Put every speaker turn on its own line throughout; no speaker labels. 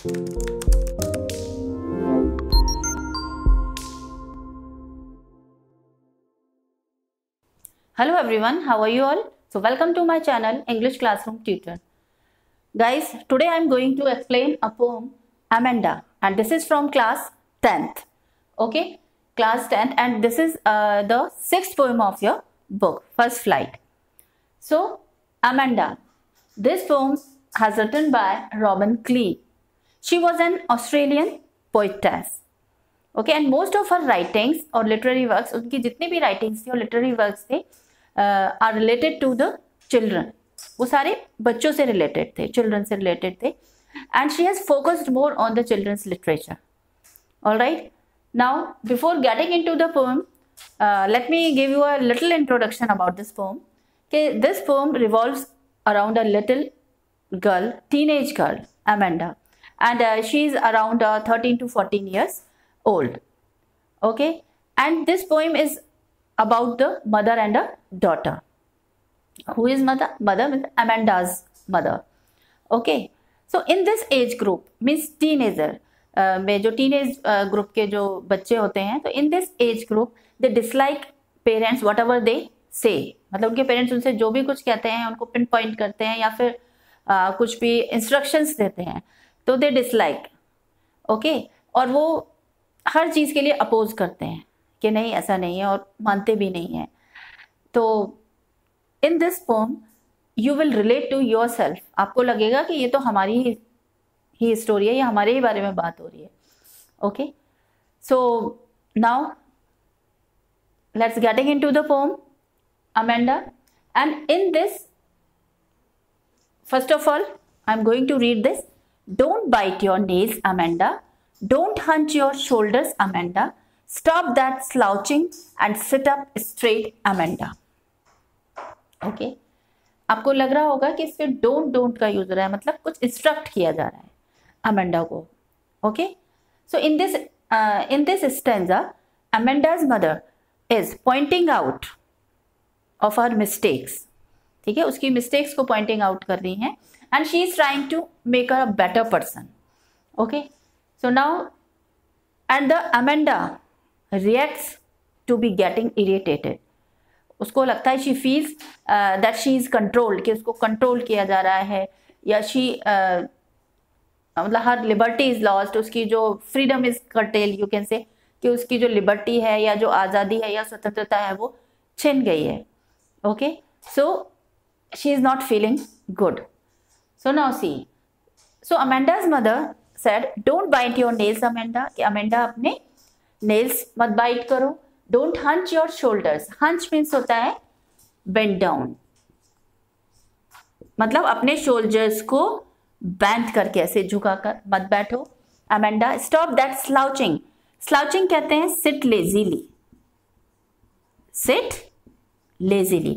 Hello everyone, how are you all? So welcome to my channel English Classroom Tutor. Guys, today I am going to explain a poem Amanda, and this is from class 10th. Okay, class 10th, and this is the 6th poem of your book, First Flight. So Amanda, this poem has written by Robin Clee. She was an Australian poetess. Okay, and most of her writings और literary works, उनकी जितनी भी writings थी और literary works थे, are related to the children. वो सारे बच्चों से related थे, children से related थे, and she has focused more on the children's literature. All right. Now, before getting into the poem, let me give you a little introduction about this poem. Okay, this poem revolves around a little girl, teenage girl, Amanda, and she is around 13 to 14 years old. Okay, and this poem is about the mother and a daughter. Who is mother? Mother means Amanda's mother. Okay, so in this age group means teenager में जो teenage group के जो बच्चे होते हैं, तो in this age group they dislike parents whatever they say. मतलब उनके पेरेंट्स उनसे जो भी कुछ कहते हैं उनको पिन पॉइंट करते हैं या फिर कुछ भी इंस्ट्रक्शंस देते हैं तो दे डिसलाइक. ओके, और वो हर चीज़ के लिए अपोज करते हैं कि नहीं ऐसा नहीं है और मानते भी नहीं हैं. तो in this poem you will relate to yourself. आपको लगेगा कि ये तो हमारी ही स्टोरी है, ये हमारे ही बारे में बात हो रही है. Okay, so now let's getting into the pome Amanda, and in this, first of all, I'm going to read this. Don't bite your nails, Amanda. Don't hunch your shoulders, Amanda. Stop that slouching and sit up straight, Amanda. Okay, आपको लग रहा होगा कि इस पे don't का use हो रहा है, मतलब कुछ इंस्ट्रक्ट किया जा रहा है अमेंडा को. Okay, so in this stanza, Amanda's mother is pointing out of her mistakes. ठीक है, उसकी मिस्टेक्स को पॉइंटिंग आउट कर रही हैं, and she is trying to make a better person. Okay, so now and the Amanda reacts to be getting irritated. उसको लगता है, she feels that she is controlled, कि उसको कंट्रोल किया जा रहा है, या शी मतलब हर लिबर्टी इज लॉस्ट, उसकी जो freedom is cartel, you can say, कि उसकी जो लिबर्टी है या जो आज़ादी है या स्वतंत्रता है वो छिन गई है. Okay, so she is not feeling good. So now see, so Amanda's mother said, don't bite your nails, Amanda. कि Amanda अपने nails मत bite करो. Don't hunch your shoulders. Hunch means होता है bend down, मतलब अपने shoulders को bend करके ऐसे झुका कर मत बैठो. Amanda, stop that slouching. Slouching कहते हैं sit lazily. Sit लेजीली,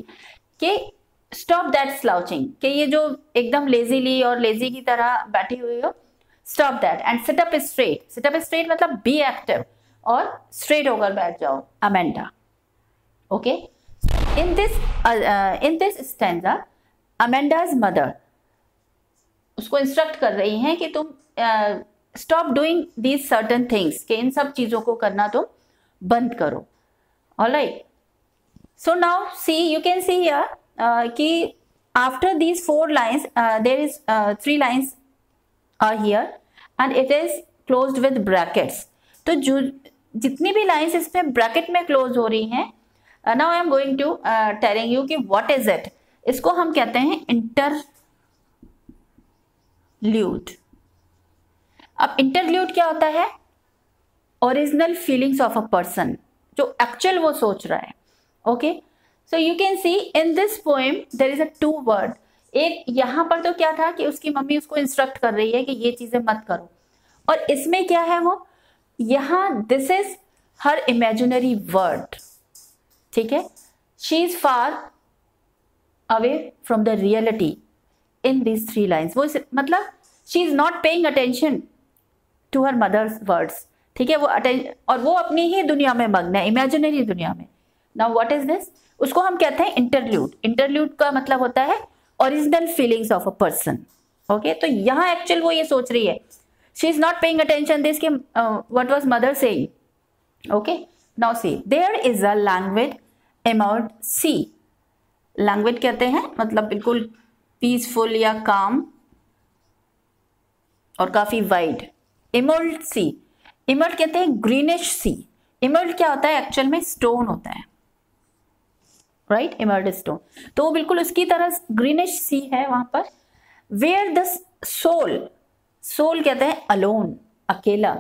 कि स्टॉप दैट स्लाउचिंग, कि ये जो एकदम लेजीली और लेजी की तरह बैठी हुई हो, stop that and sit up straight. Sit up straight मतलब बी एक्टिव और स्ट्रेट होकर बैठ जाओ Amanda. Okay, in this stanza Amanda's mother उसको इंस्ट्रक्ट कर रही हैं कि तुम stop doing these certain things, कि इन सब चीज़ों को करना तुम बंद करो. Alright, so now see, you can see here कि after these 4 lines there is 3 lines are here and it is closed with brackets. तो जो जितनी भी lines इसमें bracket में close हो रही हैं, now I am going to telling you कि what is it. इसको हम कहते हैं interlude. अब interlude क्या होता है? Original feelings of a person, जो actual वो सोच रहा है. Okay, so you can see in this poem there is a 2 word. एक यहाँ पर तो क्या था कि उसकी मम्मी उसको इंस्ट्रक्ट कर रही है कि ये चीजें मत करो, और इसमें क्या है वो, यहाँ this is her imaginary word. ठीक है, she is far away from the reality in these 3 lines. वो मतलब she is not paying attention to her mother's words. ठीक है, और वो अपनी ही दुनिया में मग्न है, इमेजिनरी दुनिया में. नाउ व्हाट इज दिस, उसको हम कहते हैं इंटरल्यूड. इंटरल्यूड का मतलब होता है original feelings of a person. Okay, तो यहाँ एक्चुअल वो ये सोच रही है, she is not paying attention this कि what was mother saying. Okay, now see there is a language emerged see. Language कहते हैं मतलब बिल्कुल पीसफुल या काम और काफी वाइड। इमर्ल्ड सी, इमर्ल्ड कहते हैं ग्रीनिश सी। इमर्ल्ड क्या होता है एक्चुअल में? स्टोन होता है, राइट, इमर्ल्ड स्टोन। तो वो बिल्कुल उसकी तरह ग्रीनिश सी है वहां पर। वेयर द सोल, सोल कहते हैं अलोन, अकेला।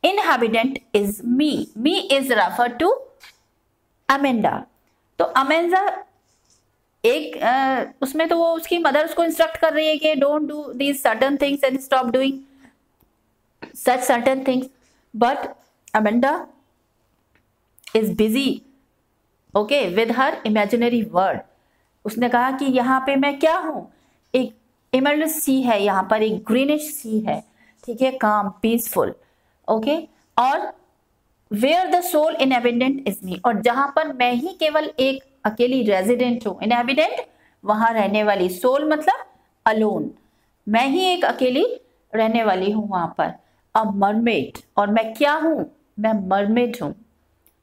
Inhabitant is me, me is refer to Amanda. तो अमेंडा एक उसमें तो वो उसकी मदर उसको इंस्ट्रक्ट कर रही है कि don't do these certain things and stop doing such certain things, but Amanda is busy okay with her imaginary world. उसने कहा कि यहाँ पे मैं क्या हूं, एक इमर्ल्ड सी है, यहाँ पर एक ग्रीनिश सी है, ठीक है, काम, पीसफुल, ओके। और where the soul inhabitant is me, और जहां पर मैं ही केवल एक अकेली रेजिडेंट हूं। इनहेबिटेंट वहां रहने वाली, सोल मतलब अलोन, मैं ही एक अकेली रहने वाली हूं वहां पर। अ मरमेड, और मैं क्या हूं? मैं मरमेड हूं।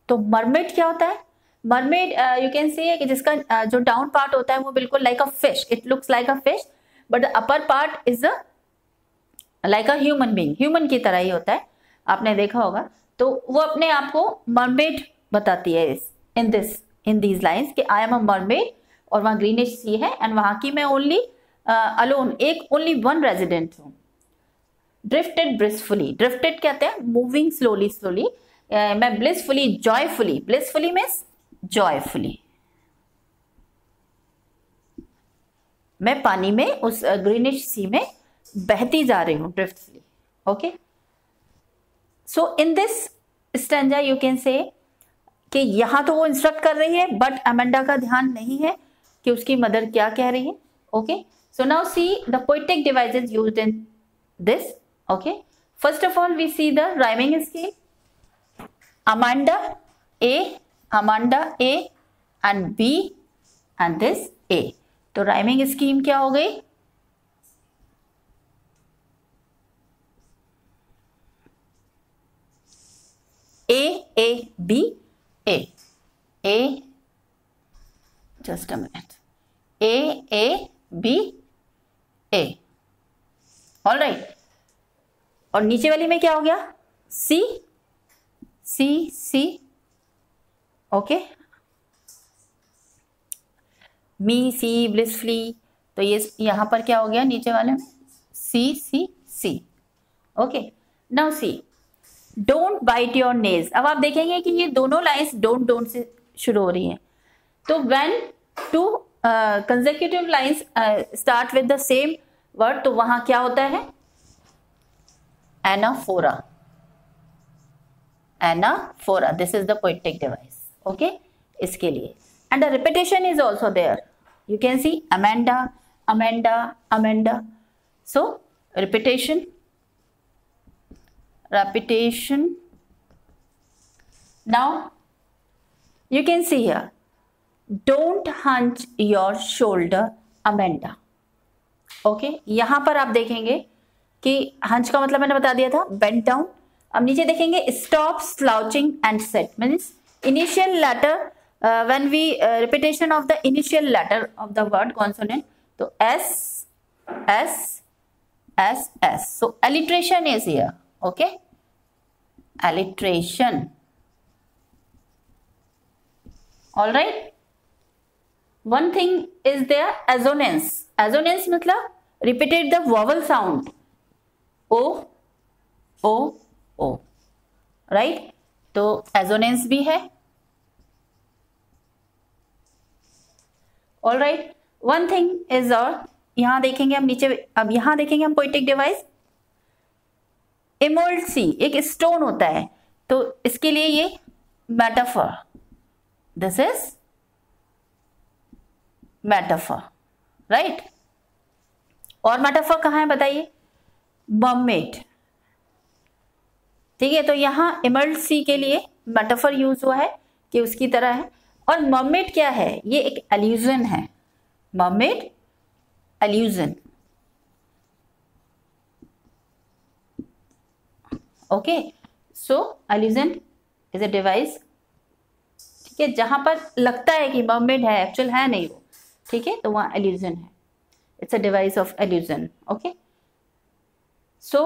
तो मरमेड क्या होता है? मरमेड यू कैन से कि जिसका जो डाउन पार्ट होता है वो बिल्कुल like a fish, it looks like a fish, but the upper part is like a human being, human की तरह ही होता है, आपने देखा होगा। तो वो अपने आप को मरमेड बताती है इन दीज लाइन्स कि आई एम अ मरमेड, और वहां ग्रीनिश सी है एंड वहां की मैं ओनली अलोन, एक ओनली वन रेजिडेंट हूं। ड्रिफ्टेड ब्लिसफुली, ड्रिफ्टेड कहते हैं मूविंग स्लोली स्लोली, मैं blissfully, joyfully, blissfully means joyfully, मैं पानी में उस ग्रीनिश सी में बहती जा रही हूं, driftfully, okay. So in this stanza you can say कि यहां तो वो इंस्ट्रक्ट कर रही है बट अमेंडा का ध्यान नहीं है कि उसकी मदर क्या कह रही है, okay. So now see the poetic devices used in this, okay. First of all we see the rhyming scheme, Amanda A and B and this A. तो राइमिंग स्कीम क्या हो गई? A B A, just a minute, A B A, all right. और नीचे वाली में क्या हो गया? C okay, me, see, blissfully. तो ये यहां पर क्या हो गया नीचे वाले में? C, okay. Now see don't bite your nails. अब आप देखेंगे कि ये दोनों लाइन्स डोंट से शुरू हो रही हैं। तो when two consecutive lines start with the same word, तो वहां क्या होता है? Anaphora, this is the poetic device, okay, इसके लिए। And the repetition is also there, you can see Amanda, so repetition. Now you can see here, don't hunch your shoulder, Amanda. Okay, यहां पर आप देखेंगे कि हंच का मतलब मैंने बता दिया था, बेंट डाउन। अब नीचे देखेंगे stop slouching and set, means initial letter, when we repetition of the initial letter of the word consonant, तो S, so alliteration is here, okay, alliteration, all right. One thing is there, assonance मतलब repeated the vowel sound, o, right. तो assonance भी है, all right. One thing is और यहां देखेंगे हम नीचे, अब यहां देखेंगे हम पोएटिक डिवाइस, इमर्ल्ड सी एक स्टोन होता है, तो इसके लिए ये metaphor, this is metaphor, right. और मेटाफर कहां है बताइए? मर्मेड, ठीक है। तो यहां इमर्ल्ड सी के लिए मेटाफर यूज हुआ है कि उसकी तरह है। और मर्मेड क्या है? ये एक एल्यूजन है, mermaid allusion, okay, so illusion is a device, ठीक है, जहां पर लगता है कि मर्मेड है, एक्चुअल है नहीं वो, ठीक है, तो वहां इल्यूजन है, it's a device of illusion. Okay, so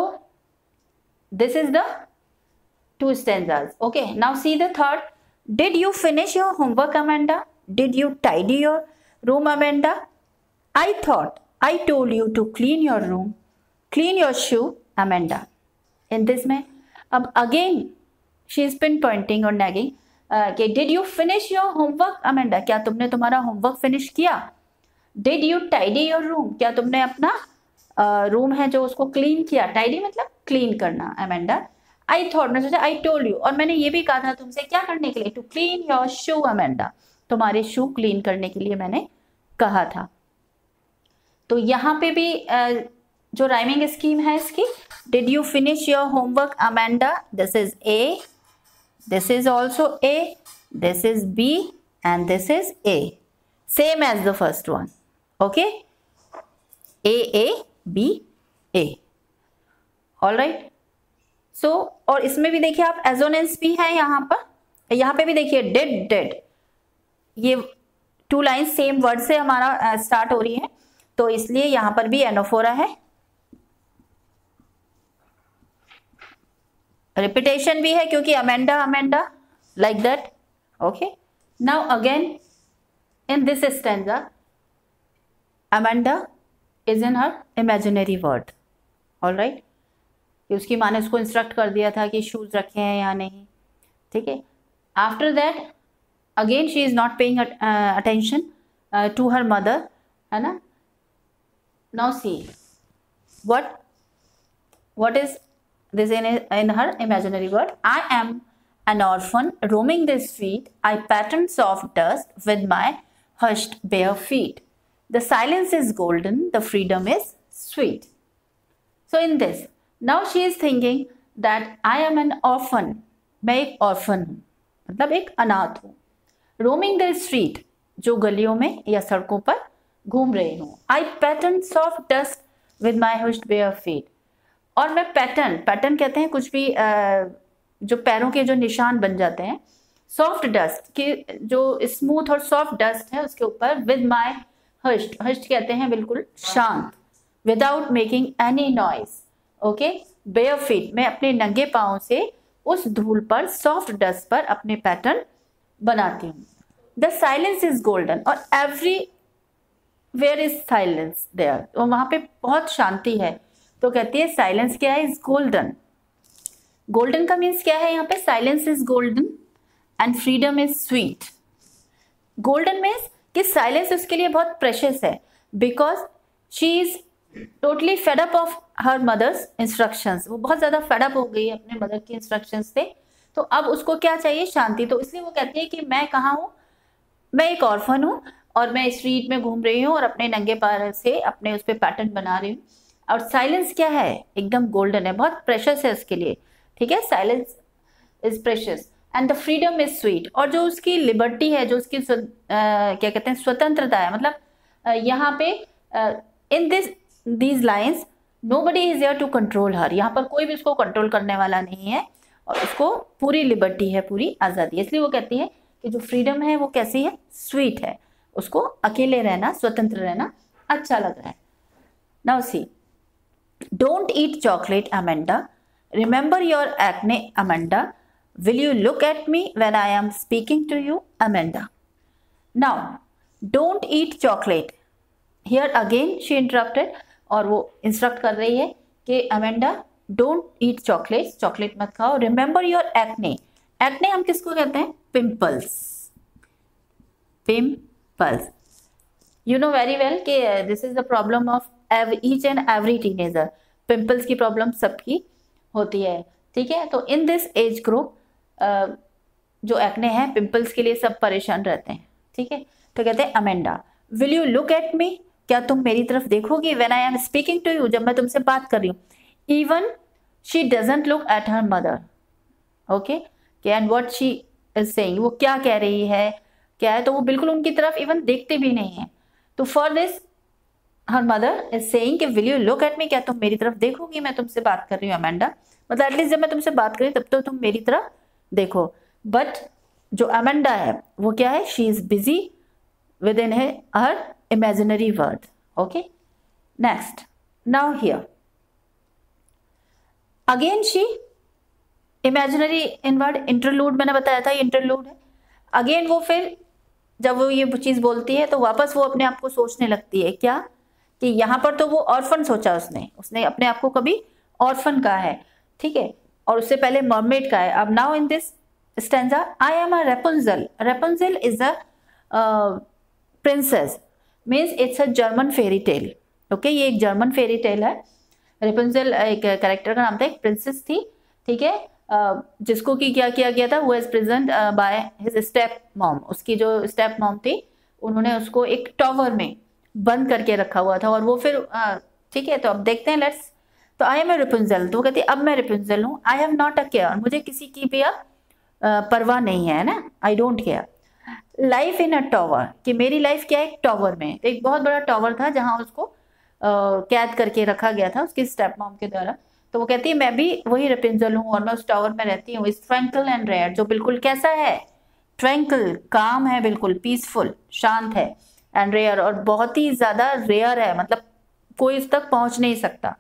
this is the 2 stanzas. Okay, now see the third. Did you finish your homework, Amanda? Did you tidy your room, Amanda? I thought I told you to clean your room, clean your shoe, Amanda. In this में अब again she is pinpointing और nagging कि did you finish your homework, Amanda? क्या तुमने तुम्हारा homework finish किया? Did you tidy your room? क्या तुमने अपना रूम है जो उसको क्लीन किया? टाइडी मतलब क्लीन करना, Amanda. आई थॉट, मैं सोचा आई टोल्ड यू, और मैंने ये भी कहा था तुमसे क्या करने के लिए, to clean your shoe, Amanda, तुम्हारे शू क्लीन करने के लिए मैंने कहा था. तो यहाँ पे भी जो राइमिंग स्कीम है इसकी, did you finish your homework, Amanda, this is A, this is also A, this is B and this is A, same as the first one. Okay, A B A, all right. So और इसमें भी देखिए आप assonance भी है यहाँ पर, यहाँ पे भी देखिए डिड, ये 2 लाइन सेम वर्ड से हमारा स्टार्ट हो रही है, तो इसलिए यहाँ पर भी एनोफोरा है. रिपीटेशन भी है क्योंकि Amanda like that. Okay, now again in this stanza Amanda is in her imaginary word. All right, कि उसकी माँ ने उसको इंस्ट्रक्ट कर दिया था कि शूज रखे हैं या नहीं, ठीक है. After that again she is not paying attention to her mother, है ना. Now see what is this in her imaginary word. I am an orphan roaming the street. I pattern soft dust with my hushed bare feet. The silence is golden, the freedom is sweet. So in this, now she is thinking that I am an orphan. मैं एक orphan हूँ, मतलब एक अनाथ हूँ. Roaming the street, जो गलियों में या सड़कों पर घूम रही हूँ. I pattern soft dust with my hushed bare feet. और मैं पैटर्न कहते हैं कुछ भी जो पैरों के जो निशान बन जाते हैं, सॉफ्ट डस्ट की जो स्मूथ और सॉफ्ट डस्ट है उसके ऊपर, विद माई हस्ट कहते हैं बिल्कुल शांत, without making any noise. Okay, bare feet, मैं अपने नंगे पाँव से उस धूल पर, सॉफ्ट डस्ट पर अपने पैटर्न बनाती हूँ. द साइलेंस इज गोल्डन, और everywhere is silence there, तो वहां पे बहुत शांति है. तो कहती है साइलेंस क्या है, इज गोल्डन. गोल्डन का मीन्स क्या है यहाँ पे, silence is golden and freedom is sweet. Golden means कि साइलेंस उसके लिए बहुत प्रेशियस है, because she is totally fed up of her mother's instructions. वो बहुत ज्यादा फेड अप हो गई है अपने मदर की इंस्ट्रक्शंस से, तो अब उसको क्या चाहिए, शांति. तो इसलिए वो कहती है कि मैं कहाँ हूँ, मैं एक ऑर्फन हूँ और मैं स्ट्रीट में घूम रही हूँ और अपने नंगे पैर से अपने उस पर पैटर्न बना रही हूँ. और साइलेंस क्या है, एकदम गोल्डन है, बहुत प्रेशियस है उसके लिए, ठीक है. Silence is precious and the freedom is sweet. और जो उसकी लिबर्टी है, जो उसकी क्या कहते हैं, स्वतंत्रता है, मतलब यहाँ पे in these lines nobody is there to control her. यहाँ पर कोई भी उसको कंट्रोल करने वाला नहीं है और उसको पूरी लिबर्टी है, पूरी आज़ादी. इसलिए वो कहती है कि जो फ्रीडम है वो कैसी है, स्वीट है. उसको अकेले रहना, स्वतंत्र रहना अच्छा लग रहा है. Now see, don't eat chocolate, Amanda. Remember your acne, Amanda. Will you look at me when I am speaking to you, Amanda? Now, don't eat chocolate. Here again she interrupted और वो instruct कर रही है कि Amanda, don't eat chocolates. chocolate मत खाओ. Remember your acne. acne हम किसको कहते हैं, pimples. pimples. You know very well कि this is the problem of each and every teenager. Pimples की प्रॉब्लम सबकी होती है, ठीक है. तो इन दिस एज ग्रुप जो एक्ने है, पिंपल्स के लिए सब परेशान रहते हैं, ठीक है. तो कहते हैं Amanda, will you look at me, क्या तुम मेरी तरफ देखोगी, when I am speaking to you, जब मैं तुमसे बात कर रही हूँ. Even she doesn't look at her mother. Okay, and what she is saying, वो क्या कह रही है, क्या है, तो वो बिल्कुल उनकी तरफ इवन देखते भी नहीं है. तो for this her mother is saying कि will you look at me, क्या तुम मेरी तरफ देखोगी, मैं तुमसे बात कर रही हूँ अमेंडा, मतलब एटलीस्ट जब मैं तुमसे बात करी तब तो तुम मेरी तरफ देखो। बट जो अमेंडा है वो क्या है, she is busy with in her imaginary world. Okay, next, now here again she, imaginary inward interlude मैंने बताया था, इंटरलूड है। अगेन वो फिर जब वो ये चीज बोलती है तो वापस वो अपने आप को सोचने लगती है क्या, कि यहाँ पर तो वो ऑर्फन सोचा उसने अपने आप को कभी ऑर्फन कहा है, ठीक है, और उससे पहले मर्मेड का है। अब now in this stanza I am a Rapunzel, Rapunzel is a princess, means it's a German fairy tale. Okay, ये एक जर्मन फेरी टेल है। रेपुंजल एक कैरेक्टर का नाम था, एक प्रिंसेस थी, ठीक है, जिसको कि क्या किया गया था, वो is present by his step mom, उसकी जो स्टेप मॉम थी उन्होंने उसको एक टॉवर में बंद करके रखा हुआ था, और वो फिर ठीक है, तो अब देखते हैं, लेट्स। तो आई एम ए रेपुंजल, तो वो कहती है अब मैं रेपुंजल हूँ, I have not a care, मुझे किसी की भी अब परवाह नहीं है ना, I don't care. Life in a tower, कि मेरी लाइफ क्या है, एक टॉवर में, एक बहुत बड़ा टॉवर था जहां उसको कैद करके रखा गया था उसकी स्टेप मॉम के द्वारा। तो वो कहती है मैं भी वही रेपुंजल हूँ और मैं उस टावर में रहती हूँ। इस ट्रैंकल एंड रेयर, जो बिल्कुल कैसा है, ट्रैंकल, काम है, बिल्कुल पीसफुल, शांत है, एंड रेयर, और बहुत ही ज्यादा रेयर है, मतलब कोई इस तक पहुंच नहीं सकता।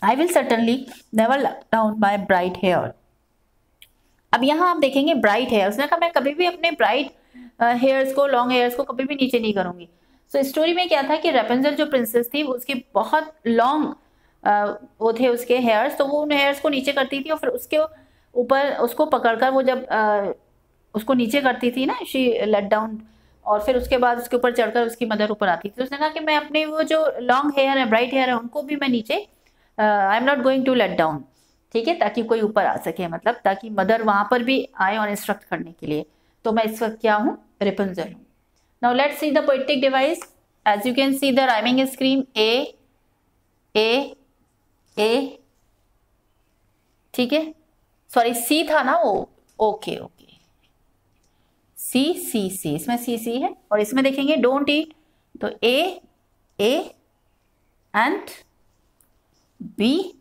I will certainly never let down my bright hair. अब यहाँ आप देखेंगे ब्राइट हेयर, उसने कहा मैं कभी भी अपने ब्राइट हेयर्स को, लॉन्ग हेयर्स को कभी भी नीचे नहीं करूंगी। सो स्टोरी में क्या था कि रेपुंजल जो प्रिंसेस थी वो उसके बहुत लॉन्ग वो थे उसके हेयर्स, तो वो उन हेयर्स को नीचे करती थी और फिर उसके ऊपर उसको पकड़कर वो जब उसको नीचे करती थी ना, शी लेट डाउन, और फिर उसके बाद उसके ऊपर चढ़कर उसकी मदर ऊपर आती थी। तो उसने कहा कि मैं अपने वो जो लॉन्ग हेयर है, ब्राइट हेयर है, उनको भी मैं नीचे, I am not going to let down, ठीक है, ताकि कोई ऊपर आ सके, मतलब ताकि मदर वहां पर भी आए और इंस्ट्रक्ट करने के लिए। तो मैं इस वक्त क्या हूँ, रेपुंजल हूँ। Now let's see the poetic device. As you can see the rhyming scheme A A A, ठीक है, सॉरी सी था ना वो, ओके ओके, सी सी सी, इसमें सी सी है, और इसमें देखेंगे डोंट ईट, तो ए एंड बी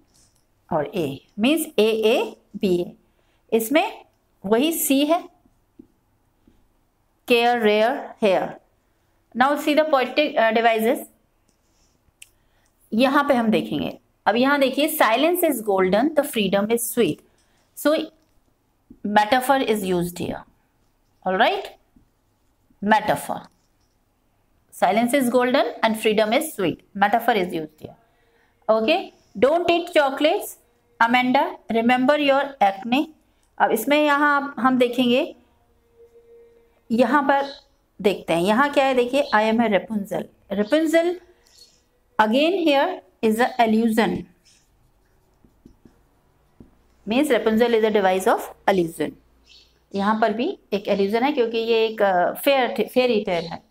और ए, मीन्स ए बी ए, इसमें वही सी है, care rare hair. Now see the poetic devices, यहां पे हम देखेंगे। अब यहां देखिए, silence is golden the freedom is sweet, so metaphor is used here, alright, metaphor, silence is golden and freedom is sweet, metaphor is used here. Okay, don't eat chocolates Amanda, remember your acne। अब इसमें यहाँ हम देखेंगे, यहाँ पर देखते हैं, यहाँ क्या है, देखिए I am a Rapunzel, Rapunzel again here is a allusion, means Rapunzel is a device of allusion. यहाँ पर भी एक एल्यूजन है क्योंकि ये एक फेयरी टेल है।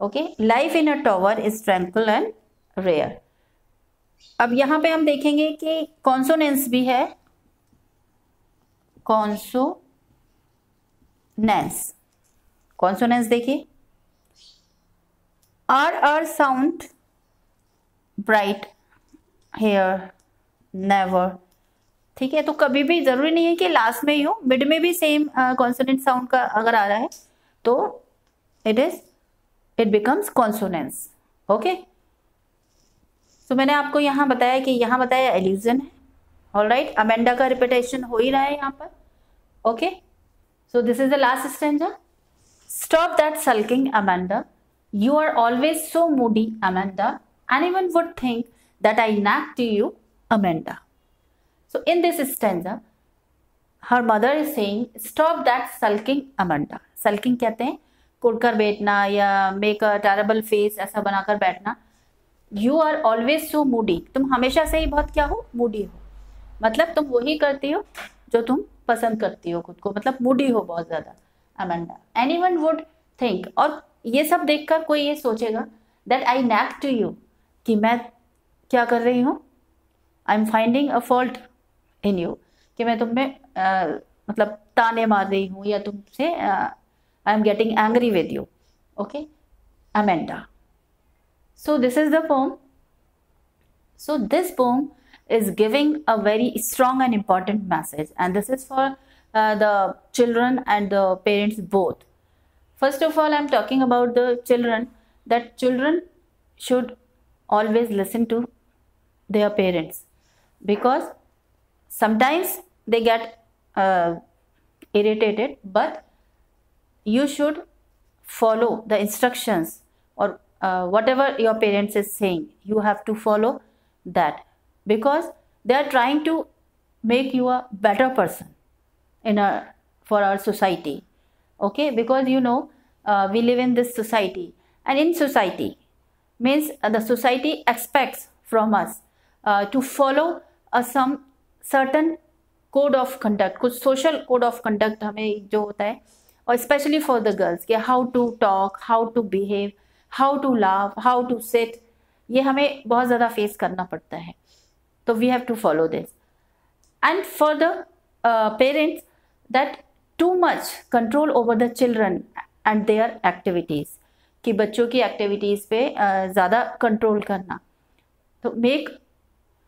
Okay, life in a tower is tranquil and rare. अब यहाँ पे हम देखेंगे कि कॉन्सोनेंस भी है, कॉन्सोनेंस, कॉन्सोनेंस देखिए, R sound, bright hair, never, ठीक है, तो कभी भी जरूरी नहीं है कि लास्ट में ही हो, मिड में भी सेम कॉन्सोनेंट साउंड का अगर आ रहा है तो इट बिकम्स कॉन्सोनेंस। ओके, तो मैंने आपको यहाँ बताया कि यहाँ बताया एल्यूजन है, ऑलराइट, अमेंडा का रिपीटेशन हो ही रहा है यहाँ पर। Okay, so this is the last stanza. Stop that sulking Amanda, you are always so moody Amanda, anyone would think that I nag to you Amanda. So in this stanza, her mother is saying, stop that sulking Amanda। sulking कहते हैं कुड़कर बैठना या make a terrible face, ऐसा बनाकर बैठना। You are always so moody, तुम हमेशा से ही बहुत क्या हो, moody हो, मतलब तुम वही करती हो जो तुम पसंद करती हो खुद को, मतलब moody हो बहुत ज्यादा Amanda। Anyone would think, और ये सब देखकर कोई ये सोचेगा that I nag to you, कि मैं क्या कर रही हूँ, I am finding a fault in you, कि मैं तुम में मतलब ताने मार रही हूँ या तुमसे I am getting angry with you. Okay, Amanda. So this is the poem. So this poem is giving a very strong and important message, and this is for the children and the parents both. First of all, I'm talking about the children, that children should always listen to their parents, because sometimes they get irritated, but you should follow the instructions, or whatever your parents is saying, you have to follow that, because they are trying to make you a better person in our, for our society. Okay, because we live in this society, and in society means the society expects from us to follow some certain code of conduct, कुछ social code of conduct हमें जो होता है, और specially for the girls कि how to talk, how to behave, how to love, how to sit, ये हमें बहुत ज़्यादा फेस करना पड़ता है. तो we have to follow this. And for the parents, that too much control over the children and their activities, कि बच्चों की एक्टिविटीज़ पे ज़्यादा कंट्रोल करना. तो मेक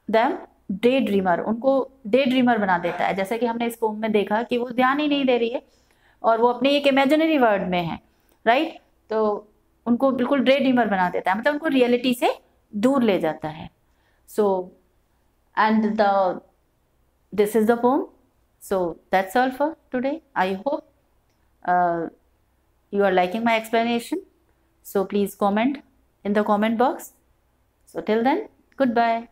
देम डे ड्रीमर, उनको डे ड्रीमर बना देता है. जैसे कि हमने इस पोम में देखा कि वो ध्यान ही नहीं दे रही है और वो अपने एक इमेजिनरी वर्ल्ड में है, राइट. तो उनको बिल्कुल डे ड्रीमर बना देता है, मतलब उनको रियलिटी से दूर ले जाता है. So and this is the pome. So that's all for today. I hope you are liking my explanation. So please comment in the comment box. So till then, goodbye.